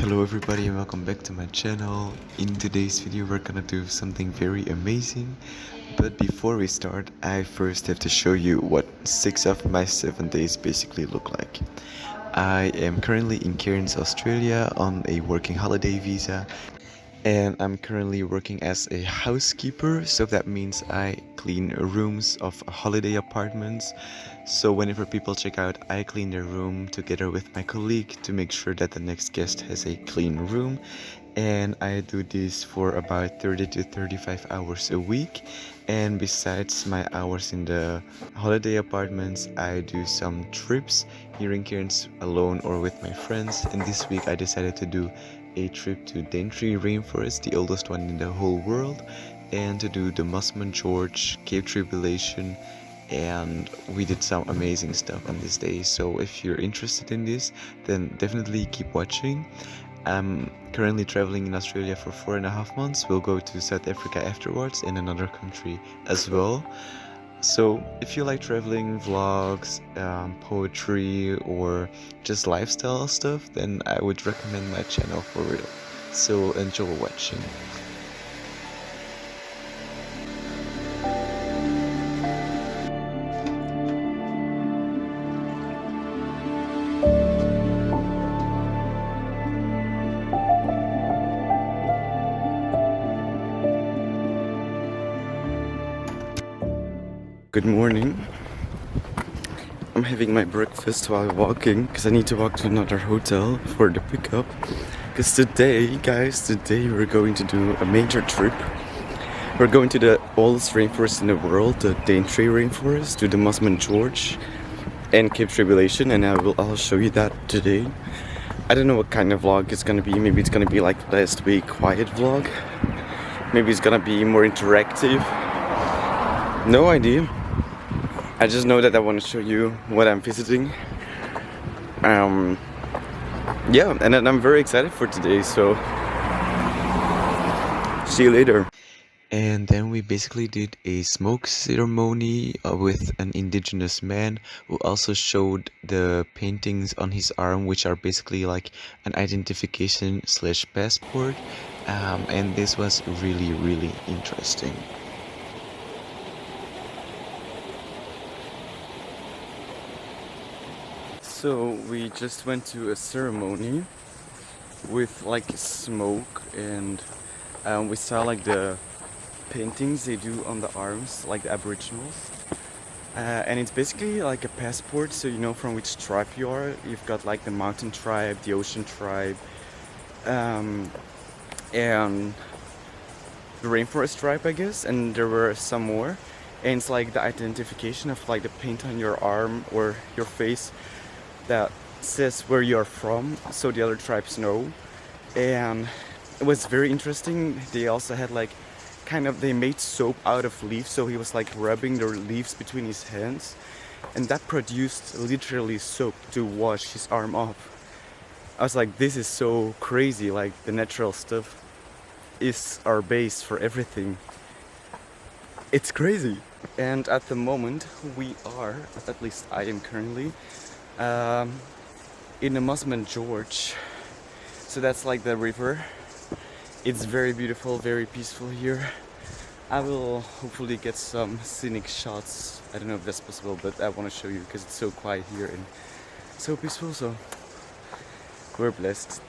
Hello everybody and welcome back to my channel. In today's video we're gonna do something very amazing. But before we start, I first have to show you what 6 of my 7 days basically look like. I am currently in Cairns, Australia on a working holiday visa. And I'm currently working as a housekeeper, so that means I clean rooms of holiday apartments. So whenever people check out, I clean their room together with my colleague to make sure that the next guest has a clean room. And I do this for about 30 to 35 hours a week. And besides my hours in the holiday apartments, I do some trips here in Cairns alone or with my friends. And this week I decided to do a trip to Daintree Rainforest, the oldest one in the whole world, and to do the Mossman Gorge, Cape Tribulation, and we did some amazing stuff on this day. So if you're interested in this, then definitely keep watching. I'm currently traveling in Australia for 4.5 months. We'll go to South Africa afterwards and another country as well. So if you like traveling, vlogs, poetry, or just lifestyle stuff, then I would recommend my channel for real. So enjoy watching. Good morning. I'm having my breakfast while walking because I need to walk to another hotel for the pickup. Because today, guys, we're going to do a major trip. We're going to the oldest rainforest in the world, the Daintree Rainforest, to the Mossman Gorge and Cape Tribulation, and I'll show you that today. I don't know what kind of vlog it's gonna be. Maybe it's gonna be like last week quiet vlog. Maybe it's gonna be more interactive. No idea. I just know that I want to show you what I'm visiting. Yeah, and I'm very excited for today, so see you later. And then we basically did a smoke ceremony with an indigenous man who also showed the paintings on his arm, which are basically like an identification / passport. And this was really interesting. So we just went to a ceremony with like smoke, and we saw like the paintings they do on the arms, like the Aboriginals. And it's basically like a passport, so you know from which tribe you are. You've got like the mountain tribe, the ocean tribe, and the rainforest tribe, I guess, and there were some more. And it's like the identification of like the paint on your arm or your face that says where you're from, so the other tribes know. And it was very interesting. They also had like they made soap out of leaves, so he was like rubbing the leaves between his hands, and that produced literally soap to wash his arm off. I was like, this is so crazy. Like the natural stuff is our base for everything. It's crazy. And at the moment we are, at least I am currently in the Mossman Gorge. So that's like the river. It's very beautiful, very peaceful here. I will hopefully get some scenic shots. I don't know if that's possible, but I want to show you because it's so quiet here and so peaceful, so we're blessed.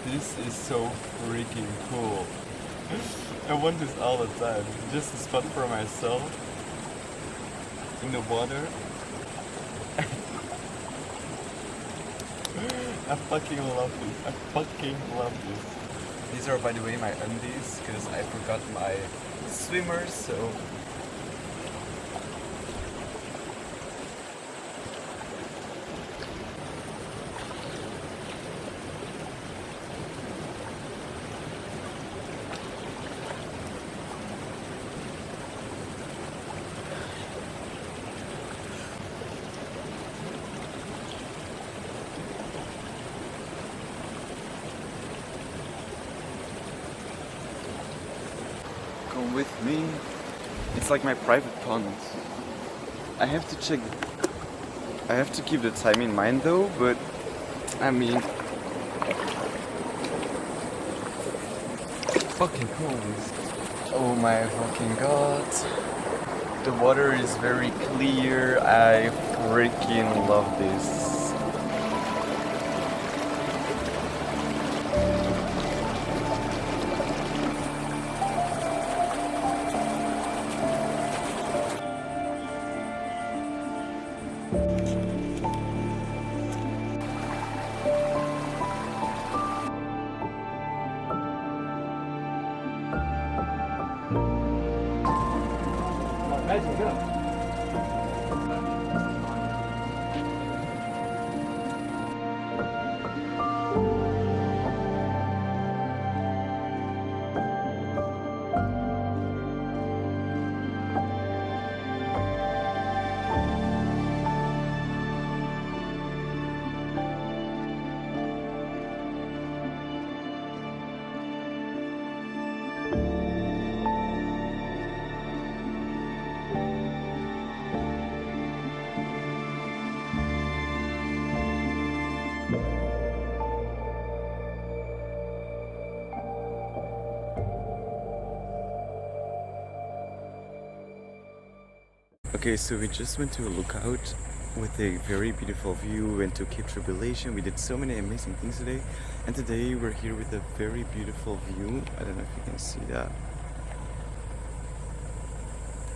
This is so freaking cool. I want this all the time. Just a spot for myself in the water. I fucking love this. I fucking love this. These are, by the way, my undies because I forgot my swimmers, so. Come with me. It's like my private pond. I have to check. I have to keep the time in mind though, but I mean, fucking cool. Oh my fucking god. The water is very clear. I freaking love this. Okay, so we just went to a lookout with a very beautiful view. We went to Cape Tribulation. We did so many amazing things today. And today we're here with a very beautiful view. I don't know if you can see that.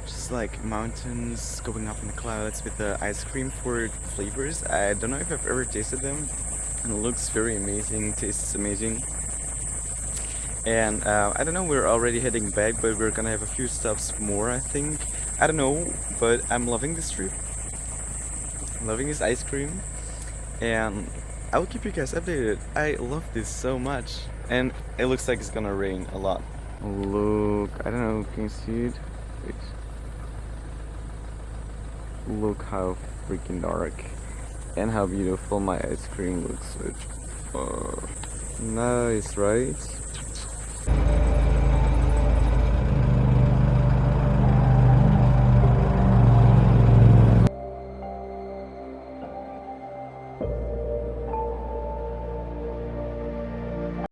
Just like mountains going up in the clouds with the ice cream for flavors. I don't know if I've ever tasted them. And it looks very amazing, tastes amazing. And I don't know, we're already heading back, but we're gonna have a few stops more, I think. I don't know, but I'm loving this trip. I'm loving this ice cream. And I will keep you guys updated. I love this so much. And it looks like it's gonna rain a lot. Look, I don't know, can you see it? Wait. Look how freaking dark. And how beautiful my ice cream looks. Nice, right?